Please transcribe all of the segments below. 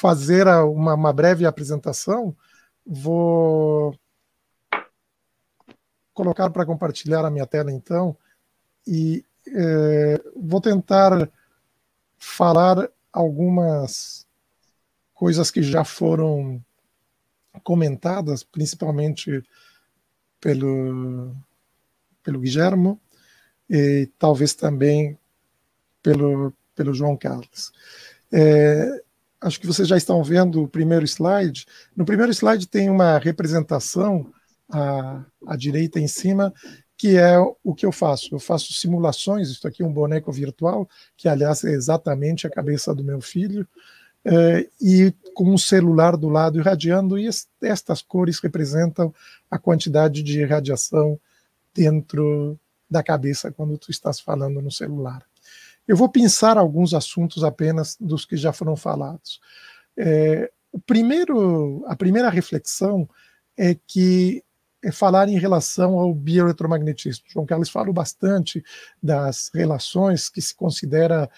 fazer uma breve apresentação. Vou colocar para compartilhar a minha tela, então, e vou tentar falar algumas coisas que já foram comentadas, principalmente pelo Guilhermo e talvez também pelo João Carlos. Acho que vocês já estão vendo o primeiro slide. No primeiro slide tem uma representação à direita em cima, que é o que eu faço. Eu faço simulações, isso aqui é um boneco virtual, que aliás é exatamente a cabeça do meu filho, e com um celular do lado irradiando, e estas cores representam a quantidade de radiação dentro da cabeça quando tu estás falando no celular. Eu vou pensar alguns assuntos apenas dos que já foram falados. A primeira reflexão é que falar em relação ao bioeletromagnetismo. João Carlos falou bastante das relações que se considera,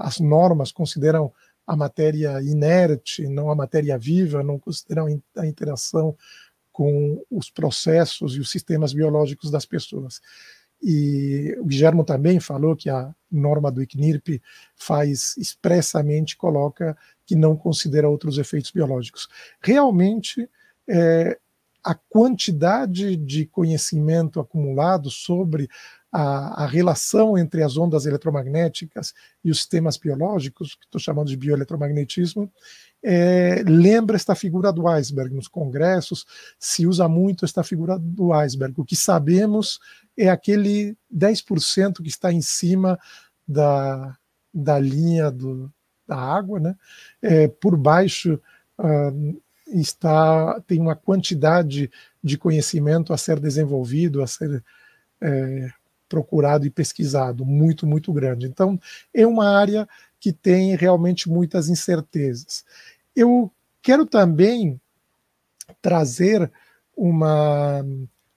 as normas consideram a matéria inerte, não a matéria viva, não consideram a interação com os processos e os sistemas biológicos das pessoas. E o Guilhermo também falou que a norma do ICNIRP coloca que não considera outros efeitos biológicos. Realmente, a quantidade de conhecimento acumulado sobre a relação entre as ondas eletromagnéticas e os sistemas biológicos, que estou chamando de bioeletromagnetismo, lembra esta figura do iceberg. Nos congressos se usa muito esta figura do iceberg. O que sabemos é aquele 10% que está em cima da linha da água, né? Por baixo tem uma quantidade de conhecimento a ser desenvolvido, a ser procurado e pesquisado, muito, muito grande. Então, é uma área que tem realmente muitas incertezas. Eu quero também trazer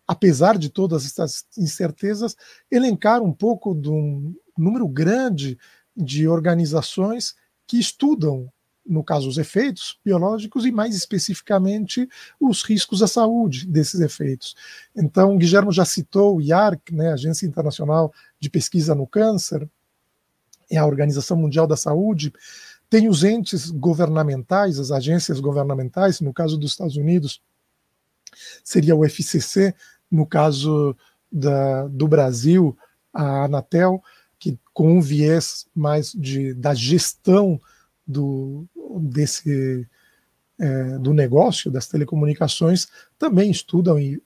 apesar de todas essas incertezas, elencar um pouco de um número grande de organizações que estudam, no caso, os efeitos biológicos e, mais especificamente, os riscos à saúde desses efeitos. Então, Guilhermo já citou o IARC, né, Agência Internacional de Pesquisa no Câncer, é a Organização Mundial da Saúde. Tem os entes governamentais, as agências governamentais, no caso dos Estados Unidos, seria o FCC, no caso do Brasil, a Anatel, que com um viés mais da gestão do negócio das telecomunicações, também estudam e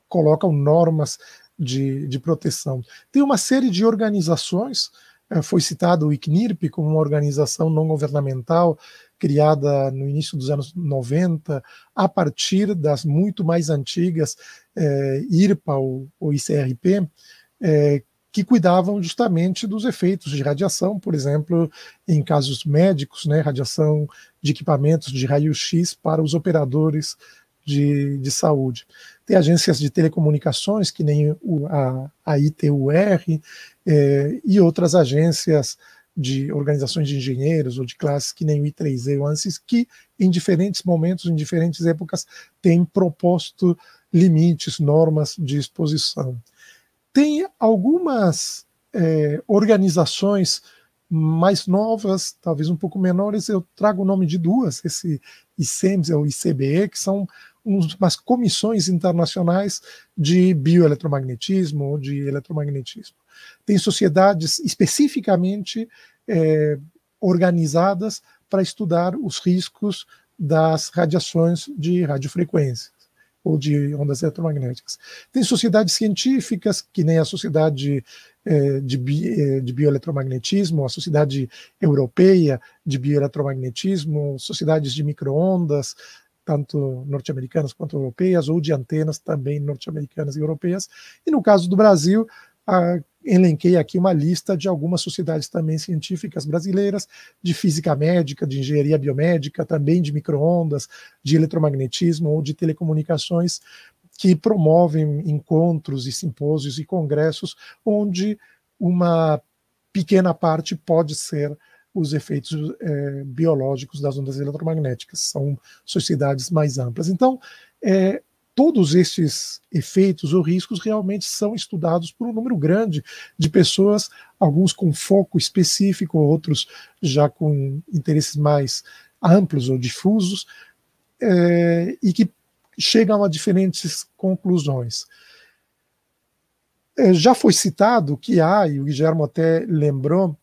colocam normas de proteção. Tem uma série de organizações, foi citado o ICNIRP como uma organização não governamental criada no início dos anos 90, a partir das muito mais antigas IRPA ou ICRP, que cuidavam justamente dos efeitos de radiação, por exemplo, em casos médicos, né, radiação de equipamentos de raio-x para os operadores de saúde. Tem agências de telecomunicações, que nem a ITUR, e outras agências de organizações de engenheiros ou de classes, que nem o I3E, o ANSYS, que em diferentes momentos, em diferentes épocas, têm proposto limites, normas de exposição. Tem algumas organizações mais novas, talvez um pouco menores. Eu trago o nome de duas, esse ICEMS e o ICBE, que são umas comissões internacionais de bioeletromagnetismo ou de eletromagnetismo. Tem sociedades especificamente organizadas para estudar os riscos das radiações de radiofrequências ou de ondas eletromagnéticas. Tem sociedades científicas, que nem a Sociedade de Bioeletromagnetismo, a Sociedade Europeia de Bioeletromagnetismo, sociedades de microondas, tanto norte-americanas quanto europeias, ou de antenas também norte-americanas e europeias. E no caso do Brasil, elenquei aqui uma lista de algumas sociedades também científicas brasileiras, de física médica, de engenharia biomédica, também de microondas, de eletromagnetismo ou de telecomunicações, que promovem encontros e simpósios e congressos onde uma pequena parte pode ser os efeitos biológicos das ondas eletromagnéticas. São sociedades mais amplas. Então, todos esses efeitos ou riscos realmente são estudados por um número grande de pessoas, alguns com foco específico, outros já com interesses mais amplos ou difusos, e que chegam a diferentes conclusões. Já foi citado que há, e o Guilherme até lembrou,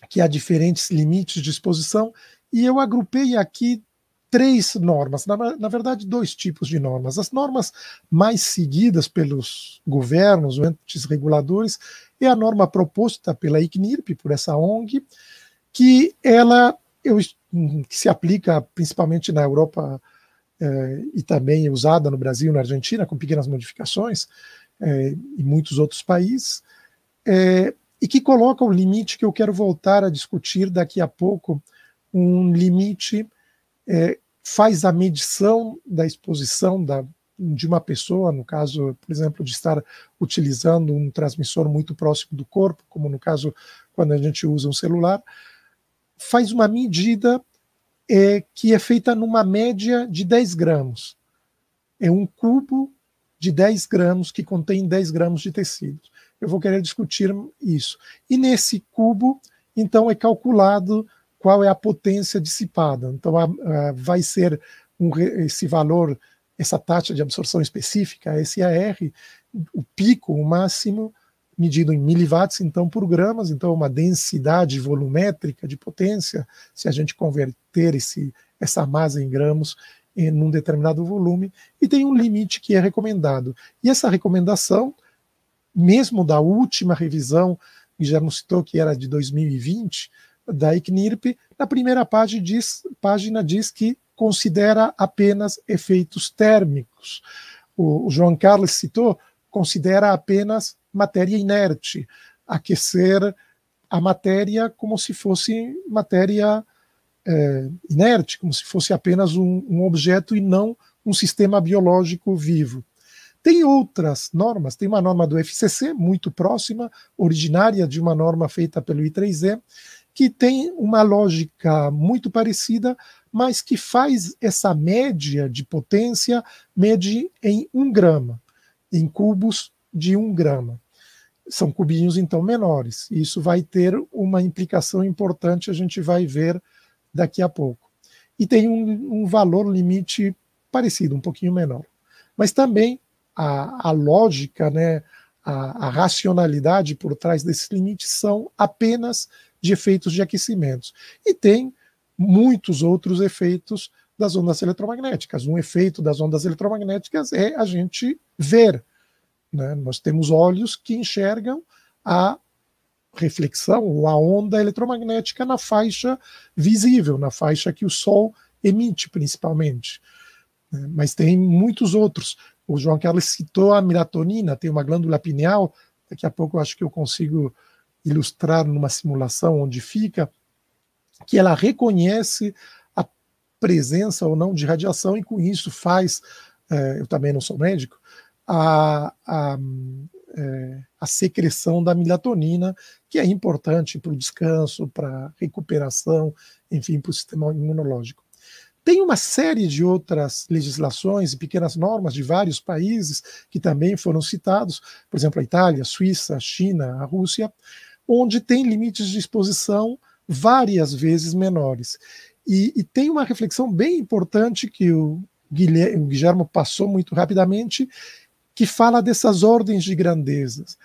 que há diferentes limites de exposição, e eu agrupei aqui 3 normas, na verdade 2 tipos de normas. As normas mais seguidas pelos governos, ou entes reguladores, é a norma proposta pela ICNIRP, por essa ONG, que que se aplica principalmente na Europa e também é usada no Brasil e na Argentina, com pequenas modificações, em muitos outros países, e que coloca o limite que eu quero voltar a discutir daqui a pouco, um limite faz a medição da exposição de uma pessoa, no caso, por exemplo, de estar utilizando um transmissor muito próximo do corpo, como no caso quando a gente usa um celular, faz uma medida que é feita numa média de 10 gramas. É um cubo de 10 gramas que contém 10 gramas de tecido. Eu vou querer discutir isso. E nesse cubo, então, é calculado qual é a potência dissipada. Então, vai ser esse valor, essa taxa de absorção específica, SAR, o pico, o máximo, medido em miliwatts, então, por gramas, então, uma densidade volumétrica de potência, se a gente converter essa massa em gramas, num determinado volume, e tem um limite que é recomendado. E essa recomendação, mesmo da última revisão, que já nos citou que era de 2020, da ICNIRP, na primeira página diz que considera apenas efeitos térmicos. O João Carlos citou, considera apenas matéria inerte, aquecer a matéria como se fosse matéria inerte, como se fosse apenas um objeto e não um sistema biológico vivo. Tem outras normas, tem uma norma do FCC, muito próxima, originária de uma norma feita pelo I3E, que tem uma lógica muito parecida, mas que faz essa média de potência, mede em 1 grama, em cubos de 1 grama. São cubinhos, então, menores. Isso vai ter uma implicação importante, a gente vai ver daqui a pouco. E tem um valor limite parecido, um pouquinho menor. Mas também a lógica, né, a racionalidade por trás desses limites são apenas de efeitos de aquecimento. E tem muitos outros efeitos das ondas eletromagnéticas. Um efeito das ondas eletromagnéticas é a gente ver, né? Nós temos olhos que enxergam a reflexão ou a onda eletromagnética na faixa visível, na faixa que o Sol emite principalmente. Mas tem muitos outros. O João Carlos citou a melatonina, tem uma glândula pineal, daqui a pouco eu acho que eu consigo ilustrar numa simulação onde fica, que ela reconhece a presença ou não de radiação e com isso faz, eu também não sou médico, a secreção da melatonina, que é importante para o descanso, para a recuperação, enfim, para o sistema imunológico. Tem uma série de outras legislações e pequenas normas de vários países que também foram citados, por exemplo, a Itália, a Suíça, a China, a Rússia, onde tem limites de exposição várias vezes menores. E tem uma reflexão bem importante que o Guilherme passou muito rapidamente, que fala dessas ordens de grandezas.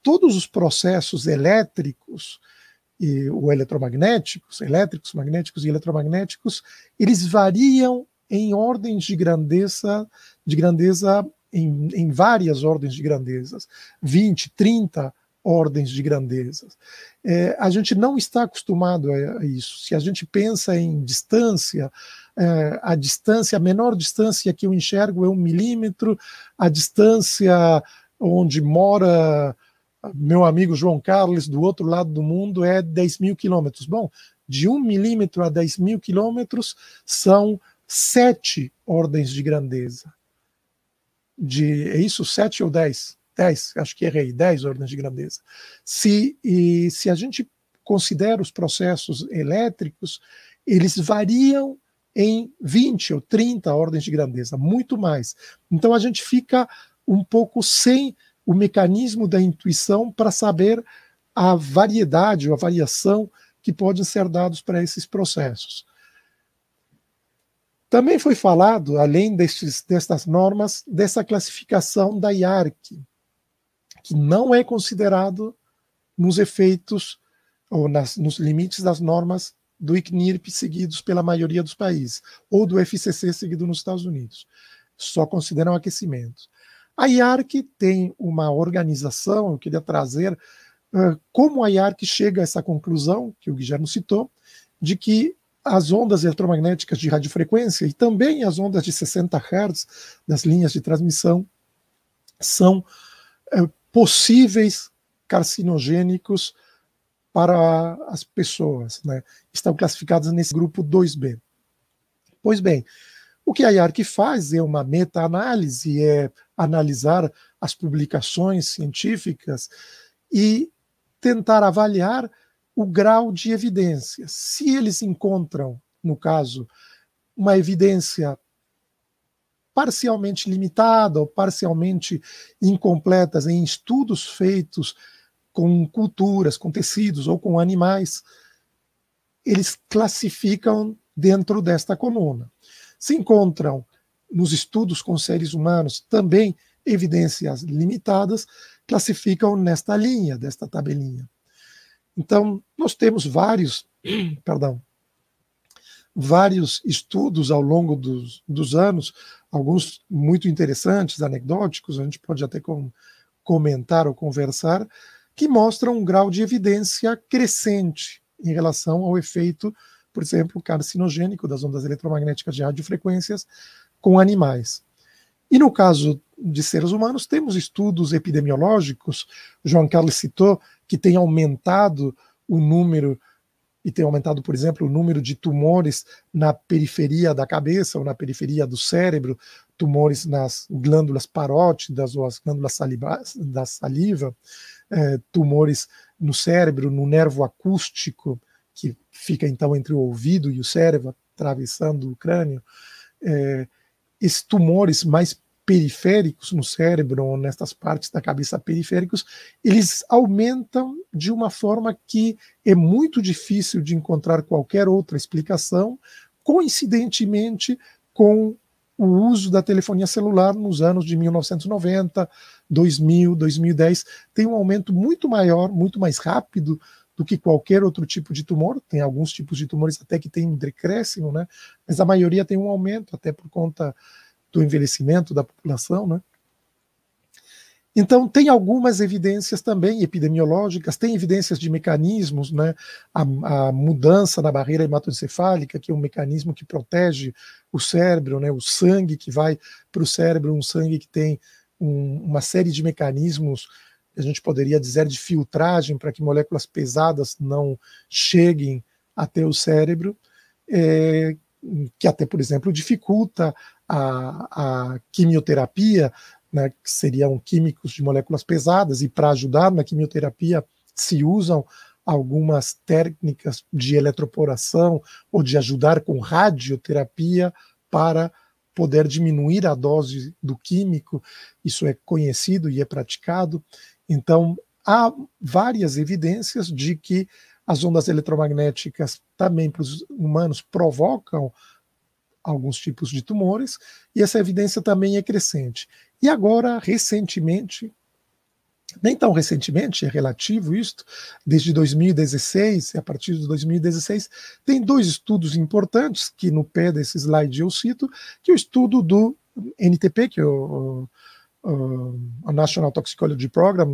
Todos os processos elétricos ou eletromagnéticos, elétricos, magnéticos e eletromagnéticos, eles variam em ordens de grandeza em várias ordens de grandezas, 20, 30 ordens de grandezas. A gente não está acostumado a isso. Se a gente pensa em distância, a menor distância que eu enxergo é 1 milímetro, a distância onde mora meu amigo João Carlos, do outro lado do mundo, é 10 mil quilômetros. Bom, de 1 milímetro a 10 mil quilômetros são 7 ordens de grandeza. É isso, 7 ou 10? 10, acho que errei, 10 ordens de grandeza. Se a gente considera os processos elétricos, eles variam em 20 ou 30 ordens de grandeza, muito mais. Então a gente fica um pouco sem o mecanismo da intuição para saber a variedade ou a variação que podem ser dados para esses processos. Também foi falado, além destas normas, dessa classificação da IARC, que não é considerado nos efeitos ou nos limites das normas do ICNIRP seguidos pela maioria dos países, ou do FCC seguido nos Estados Unidos. Só consideram aquecimento. A IARC tem uma organização, eu queria trazer como a IARC chega a essa conclusão, que o Guilherme citou, de que as ondas eletromagnéticas de radiofrequência e também as ondas de 60 Hz das linhas de transmissão são possíveis carcinogênicos para as pessoas, né? Estão classificadas nesse grupo 2B. Pois bem, o que a IARC faz é uma meta-análise, é analisar as publicações científicas e tentar avaliar o grau de evidência. Se eles encontram, no caso, uma evidência parcialmente limitada ou parcialmente incompletas em estudos feitos com culturas, com tecidos ou com animais, eles classificam dentro desta coluna. Se encontram nos estudos com seres humanos também evidências limitadas, classificam nesta linha, desta tabelinha. Então, nós temos vários estudos ao longo dos anos, alguns muito interessantes, anecdóticos, a gente pode até comentar ou conversar, que mostram um grau de evidência crescente em relação ao efeito, por exemplo, carcinogênico das ondas eletromagnéticas de radiofrequências com animais. E no caso de seres humanos, temos estudos epidemiológicos, João Carlos citou, que tem aumentado o número, e tem aumentado, por exemplo, o número de tumores na periferia da cabeça ou na periferia do cérebro, tumores nas glândulas parótidas ou as glândulas da saliva, tumores no cérebro, no nervo acústico, que fica então entre o ouvido e o cérebro, atravessando o crânio. Esses tumores mais periféricos no cérebro, ou nestas partes da cabeça periféricos, eles aumentam de uma forma que é muito difícil de encontrar qualquer outra explicação, coincidentemente com o uso da telefonia celular nos anos de 1990, 2000, 2010, tem um aumento muito maior, muito mais rápido do que qualquer outro tipo de tumor. Tem alguns tipos de tumores até que tem um decréscimo, né? Mas a maioria tem um aumento, até por conta do envelhecimento da população, né? Então, tem algumas evidências também epidemiológicas, tem evidências de mecanismos, né? A mudança na barreira hematoencefálica, que é um mecanismo que protege o cérebro, né? O sangue que vai para o cérebro, um sangue que tem uma série de mecanismos, a gente poderia dizer, de filtragem para que moléculas pesadas não cheguem até o cérebro, que até, por exemplo, dificulta a quimioterapia, né, que seriam químicos de moléculas pesadas, e para ajudar na quimioterapia se usam algumas técnicas de eletroporação ou de ajudar com radioterapia para poder diminuir a dose do químico. Isso é conhecido e é praticado. Então, há várias evidências de que as ondas eletromagnéticas também para os humanos provocam alguns tipos de tumores, e essa evidência também é crescente. E agora, recentemente, nem tão recentemente, é relativo isto, desde 2016, e a partir de 2016, tem dois estudos importantes, que no pé desse slide eu cito, que é o estudo do NTP, que é o National Toxicology Program,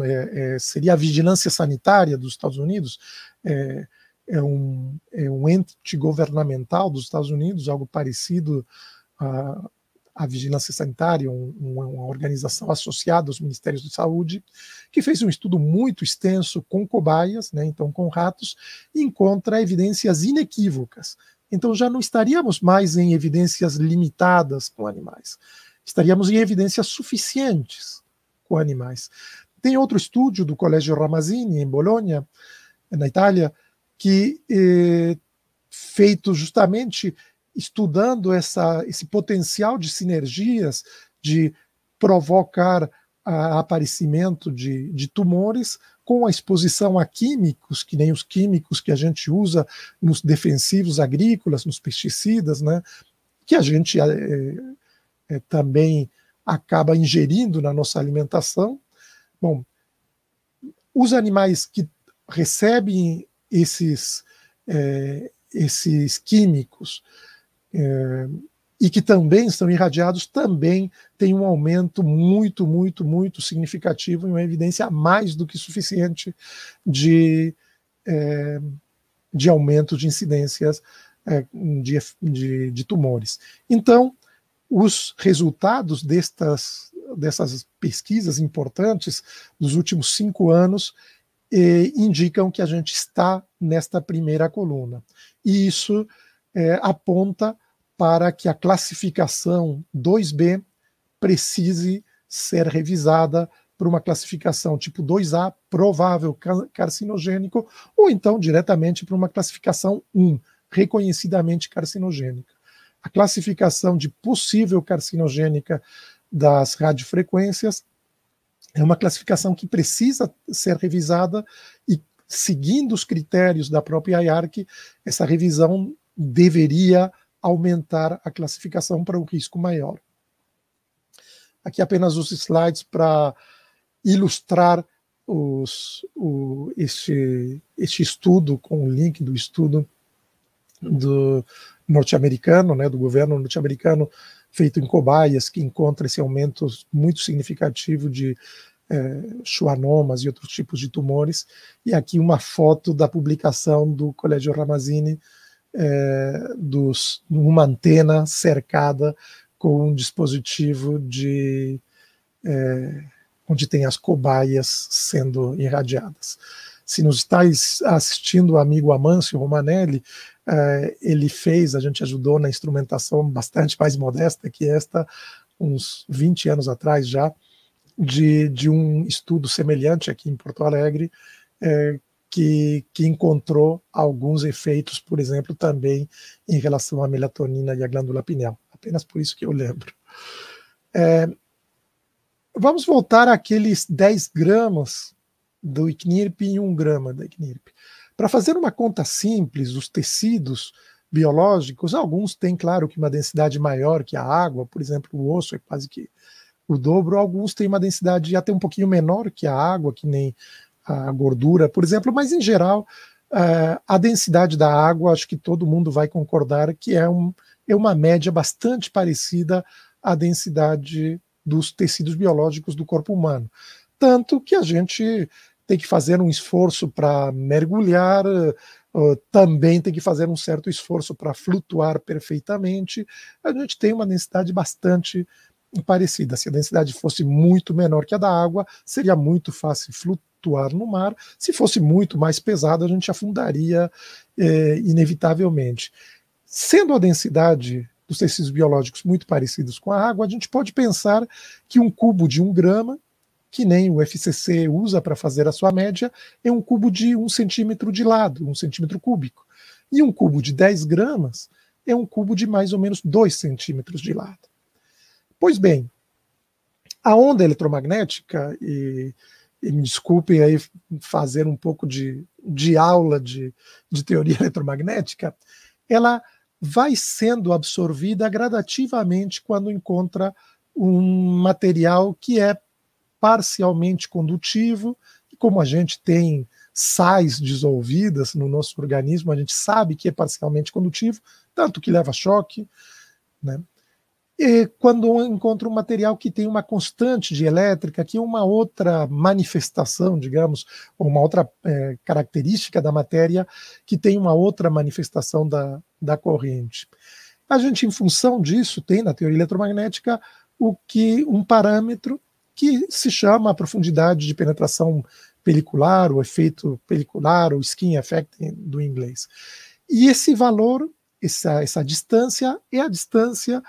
seria a vigilância sanitária dos Estados Unidos, é um ente governamental dos Estados Unidos, algo parecido à vigilância sanitária, uma organização associada aos Ministérios de Saúde, que fez um estudo muito extenso com cobaias, né, então com ratos, e encontra evidências inequívocas. Então já não estaríamos mais em evidências limitadas com animais, estaríamos em evidências suficientes com animais. Tem outro estudo do Colégio Ramazzini, em Bolonha, na Itália, que, feito justamente estudando esse potencial de sinergias, de provocar aparecimento de tumores com a exposição a químicos, que nem os químicos que a gente usa nos defensivos agrícolas, nos pesticidas, né, que a gente também acaba ingerindo na nossa alimentação. Bom, os animais que recebem esses químicos e que também estão irradiados, também tem um aumento muito, muito, muito significativo e uma evidência mais do que suficiente de aumento de incidências de tumores. Então, os resultados dessas pesquisas importantes dos últimos 5 anos indicam que a gente está nesta primeira coluna. E isso aponta para que a classificação 2B precise ser revisada por uma classificação tipo 2A, provável carcinogênico, ou então diretamente para uma classificação 1, reconhecidamente carcinogênica. A classificação de possível carcinogênica das radiofrequências é uma classificação que precisa ser revisada e, seguindo os critérios da própria IARC, essa revisão deveria aumentar a classificação para um risco maior. Aqui apenas os slides para ilustrar este estudo, com o link do estudo do norte-americano, né, do governo norte-americano, feito em cobaias, que encontra esse aumento muito significativo de schwannomas e outros tipos de tumores. E aqui uma foto da publicação do Colégio Ramazzini, uma antena cercada com um dispositivo onde tem as cobaias sendo irradiadas. Se nos está assistindo o amigo Amâncio Romanelli, ele a gente ajudou na instrumentação bastante mais modesta que esta, uns 20 anos atrás já, de um estudo semelhante aqui em Porto Alegre, que encontrou alguns efeitos, por exemplo, também em relação à melatonina e à glândula pineal. Apenas por isso que eu lembro. Vamos voltar àqueles 10 gramas do ICNIRP e 1 grama da ICNIRP. Para fazer uma conta simples, os tecidos biológicos, alguns têm, claro, que uma densidade maior que a água, por exemplo, o osso é quase que o dobro, alguns têm uma densidade até um pouquinho menor que a água, que nem a gordura, por exemplo, mas em geral a densidade da água, acho que todo mundo vai concordar que é uma média bastante parecida à densidade dos tecidos biológicos do corpo humano. Tanto que a gente tem que fazer um esforço para mergulhar, também tem que fazer um certo esforço para flutuar perfeitamente. A gente tem uma densidade bastante parecida. Se a densidade fosse muito menor que a da água, seria muito fácil flutuar no mar. Se fosse muito mais pesado, a gente afundaria inevitavelmente. Sendo a densidade dos tecidos biológicos muito parecidos com a água, a gente pode pensar que um cubo de 1 grama, que nem o FCC usa para fazer a sua média, é um cubo de 1 centímetro de lado, 1 centímetro cúbico. E um cubo de 10 gramas é um cubo de mais ou menos 2 centímetros de lado. Pois bem, a onda eletromagnética, e me desculpem aí fazer um pouco de aula de teoria eletromagnética, ela vai sendo absorvida gradativamente quando encontra um material que é parcialmente condutivo, e como a gente tem sais dissolvidas no nosso organismo, a gente sabe que é parcialmente condutivo, tanto que leva choque, né? E quando encontra um material que tem uma constante de elétrica, que é uma outra manifestação, digamos, ou uma outra característica da matéria, que tem uma outra manifestação da corrente. A gente, em função disso, tem na teoria eletromagnética um parâmetro que se chama a profundidade de penetração pelicular, o efeito pelicular, o skin effect do inglês. E esse valor, essa distância, é a distância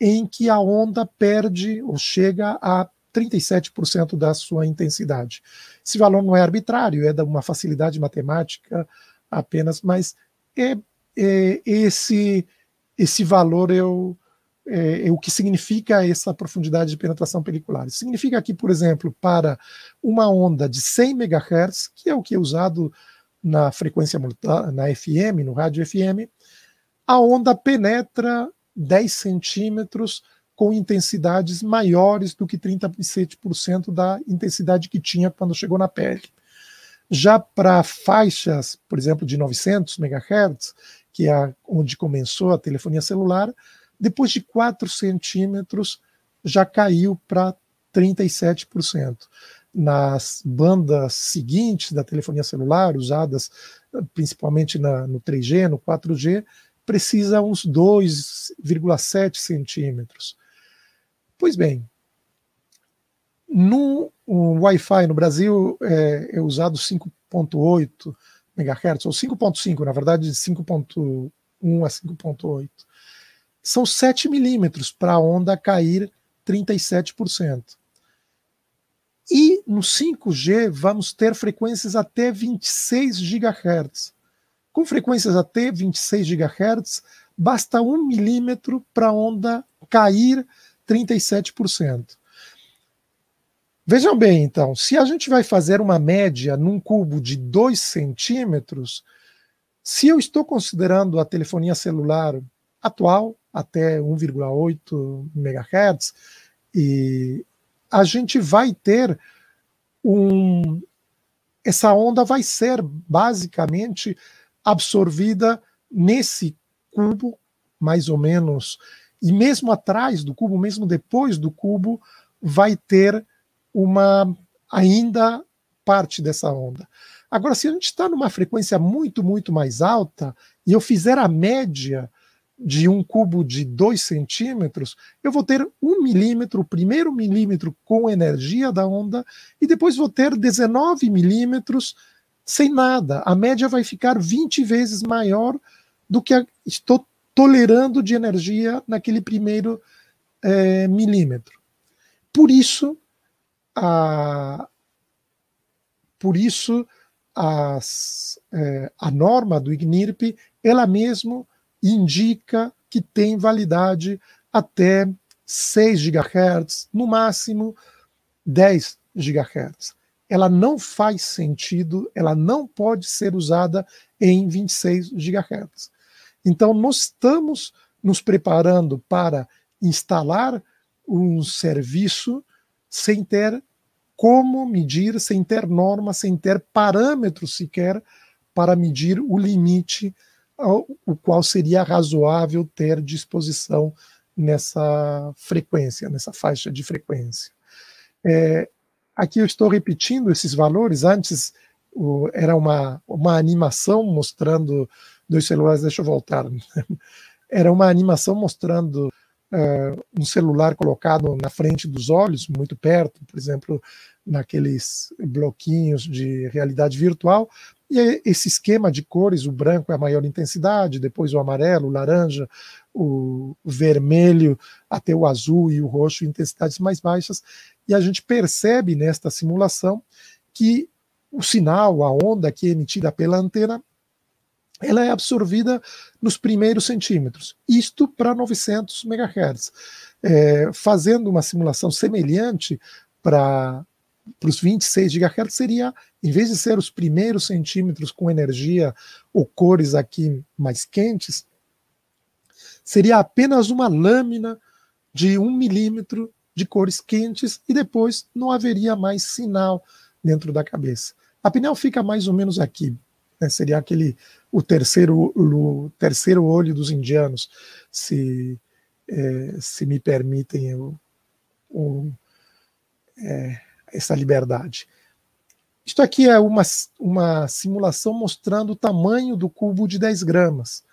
em que a onda perde ou chega a 37% da sua intensidade. Esse valor não é arbitrário, é de uma facilidade matemática apenas, mas esse valor é o que significa essa profundidade de penetração pelicular. Significa que, por exemplo, para uma onda de 100 MHz, que é o que é usado na frequência na FM, no rádio FM, a onda penetra 10 centímetros com intensidades maiores do que 37% da intensidade que tinha quando chegou na pele. Já para faixas, por exemplo, de 900 MHz, que é onde começou a telefonia celular, depois de 4 centímetros já caiu para 37%. Nas bandas seguintes da telefonia celular, usadas principalmente no 3G, no 4G, precisa uns 2,7 centímetros. Pois bem, no Wi-Fi no Brasil é usado 5,8 MHz, ou 5,5, na verdade, de 5,1 a 5,8. São 7 milímetros para a onda cair 37%. E no 5G vamos ter frequências até 26 GHz. Com frequências até 26 GHz, basta 1 milímetro para a onda cair 37%. Vejam bem, então, se a gente vai fazer uma média num cubo de 2 centímetros, se eu estou considerando a telefonia celular atual, até 1,8 MHz, e a gente vai ter essa onda vai ser basicamente absorvida nesse cubo, mais ou menos, e mesmo atrás do cubo, mesmo depois do cubo, vai ter ainda parte dessa onda. Agora, se a gente está numa frequência muito, muito mais alta, e eu fizer a média de um cubo de 2 centímetros, eu vou ter 1 milímetro, o primeiro milímetro com energia da onda, e depois vou ter 19 milímetros sem nada. A média vai ficar 20 vezes maior do que estou tolerando de energia naquele primeiro milímetro. Por isso a norma do IGNIRP, ela mesmo indica que tem validade até 6 GHz, no máximo 10 GHz. Ela não faz sentido, ela não pode ser usada em 26 GHz. Então, nós estamos nos preparando para instalar um serviço sem ter como medir, sem ter norma, sem ter parâmetros sequer para medir o limite o qual seria razoável ter disposição nessa frequência, nessa faixa de frequência. Aqui eu estou repetindo esses valores. Antes era uma animação mostrando dois celulares, deixa eu voltar. Era uma animação mostrando um celular colocado na frente dos olhos, muito perto, por exemplo, naqueles bloquinhos de realidade virtual, e esse esquema de cores, o branco é a maior intensidade, depois o amarelo, o laranja, o vermelho, até o azul e o roxo, intensidades mais baixas, e a gente percebe nesta simulação que o sinal, a onda que é emitida pela antena, ela é absorvida nos primeiros centímetros, isto para 900 MHz. Fazendo uma simulação semelhante para os 26 GHz, seria, em vez de ser os primeiros centímetros com energia ou cores aqui mais quentes, seria apenas uma lâmina de 1 milímetro de cores quentes e depois não haveria mais sinal dentro da cabeça. A pineal fica mais ou menos aqui, né? Seria o terceiro olho dos indianos, se me permitem essa liberdade. Isto aqui é uma simulação mostrando o tamanho do cubo de 10 gramas.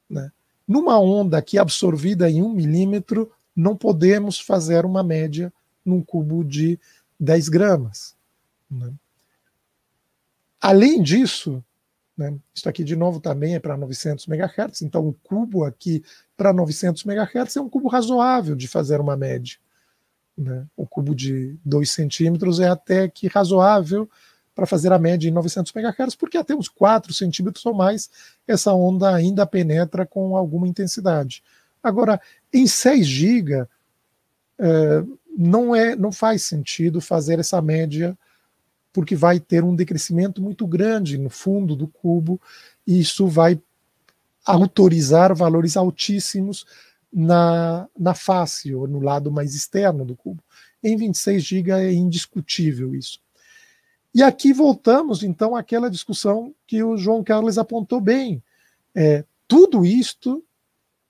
Né? Numa onda aqui absorvida em 1 milímetro, não podemos fazer uma média num cubo de 10 gramas. Né? Além disso, né, isso aqui de novo também é para 900 MHz, então o cubo aqui para 900 MHz é um cubo razoável de fazer uma média. Né? O cubo de 2 centímetros é até que razoável para fazer a média em 900 MHz, porque até uns 4 centímetros ou mais, essa onda ainda penetra com alguma intensidade. Agora, em 6 GB, não faz sentido fazer essa média, porque vai ter um decrescimento muito grande no fundo do cubo, e isso vai autorizar valores altíssimos na face, ou no lado mais externo do cubo. Em 26 GB é indiscutível isso. E aqui voltamos, então, àquela discussão que o João Carlos apontou bem. Tudo isto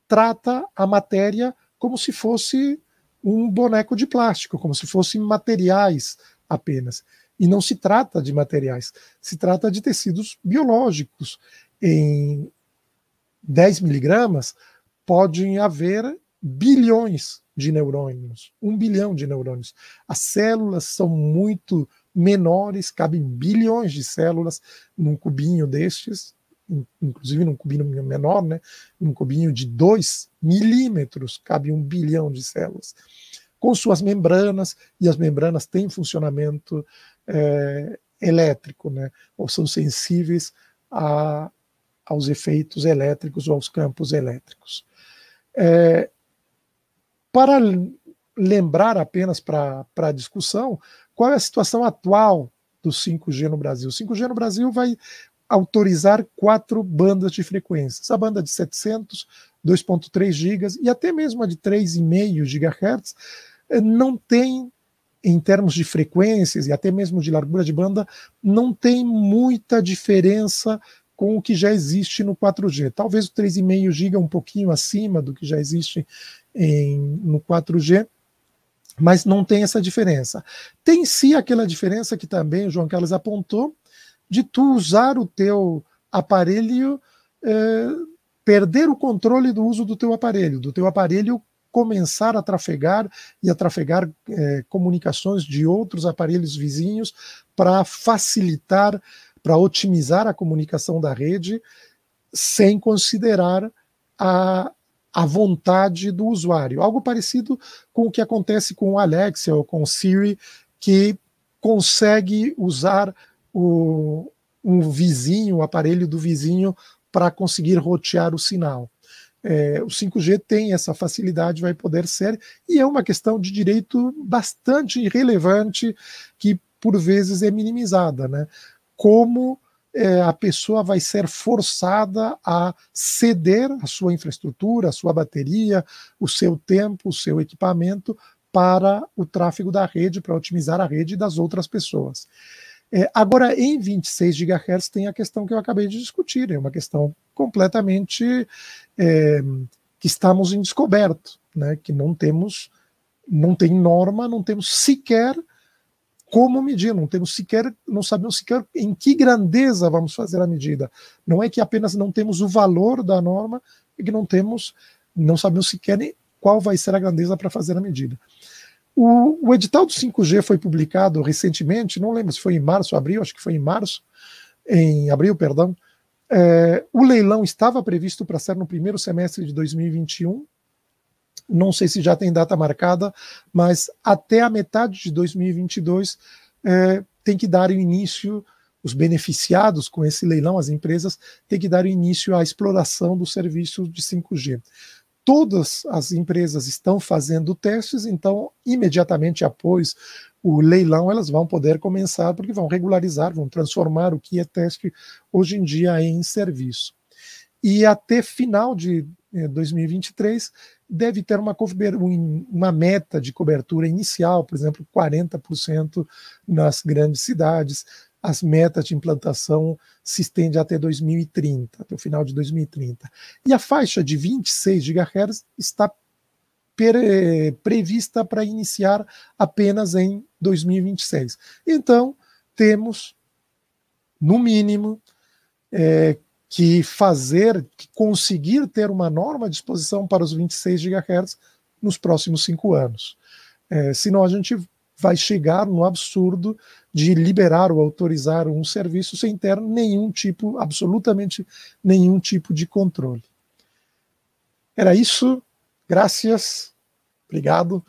trata a matéria como se fosse um boneco de plástico, como se fossem materiais apenas. E não se trata de materiais, se trata de tecidos biológicos. Em 10 miligramas podem haver bilhões de neurônios, 1 bilhão de neurônios. As células são muito menores, cabem bilhões de células num cubinho destes, inclusive num cubinho menor, né? Num cubinho de 2 milímetros, cabe 1 bilhão de células, com suas membranas, e as membranas têm funcionamento elétrico, né? Ou são sensíveis aos efeitos elétricos ou aos campos elétricos. Para lembrar apenas para a discussão, qual é a situação atual do 5G no Brasil? O 5G no Brasil vai autorizar 4 bandas de frequências. A banda de 700, 2.3 gigas e até mesmo a de 3,5 GHz não tem, em termos de frequências e até mesmo de largura de banda, não tem muita diferença com o que já existe no 4G. Talvez o 3,5 GB um pouquinho acima do que já existe no 4G, mas não tem essa diferença. Tem sim aquela diferença que também o João Carlos apontou, de tu usar o teu aparelho, perder o controle do uso do teu aparelho começar a trafegar comunicações de outros aparelhos vizinhos para facilitar, para otimizar a comunicação da rede, sem considerar a vontade do usuário. Algo parecido com o que acontece com o Alexa ou com o Siri, que consegue usar o aparelho do vizinho para conseguir rotear o sinal. O 5G tem essa facilidade, vai poder ser, e é uma questão de direito bastante irrelevante, que por vezes é minimizada, né? Como a pessoa vai ser forçada a ceder a sua infraestrutura, a sua bateria, o seu tempo, o seu equipamento para o tráfego da rede, para otimizar a rede das outras pessoas. Agora, em 26 GHz tem a questão que eu acabei de discutir, é uma questão completamente que estamos em descoberto, né? Que não tem norma, não temos sequer como medir, não sabemos sequer em que grandeza vamos fazer a medida. Não é que apenas não temos o valor da norma, é que não sabemos sequer qual vai ser a grandeza para fazer a medida. O edital do 5G foi publicado recentemente, não lembro se foi em março, abril, acho que foi em abril, perdão. O leilão estava previsto para ser no primeiro semestre de 2021, não sei se já tem data marcada, mas até a metade de 2022 tem que dar o início, os beneficiados com esse leilão, as empresas, têm que dar o início à exploração do serviço de 5G. Todas as empresas estão fazendo testes, então, imediatamente após o leilão, elas vão poder começar, porque vão regularizar, vão transformar o que é teste hoje em dia em serviço. E até final de 2023, deve ter uma meta de cobertura inicial, por exemplo, 40% nas grandes cidades. As metas de implantação se estendem até 2030, até o final de 2030. E a faixa de 26 GHz está prevista para iniciar apenas em 2026. Então, temos, no mínimo, que conseguir ter uma norma à disposição para os 26 GHz nos próximos 5 anos. Senão a gente vai chegar no absurdo de liberar ou autorizar um serviço sem ter absolutamente nenhum tipo de controle. Era isso. Graças. Obrigado.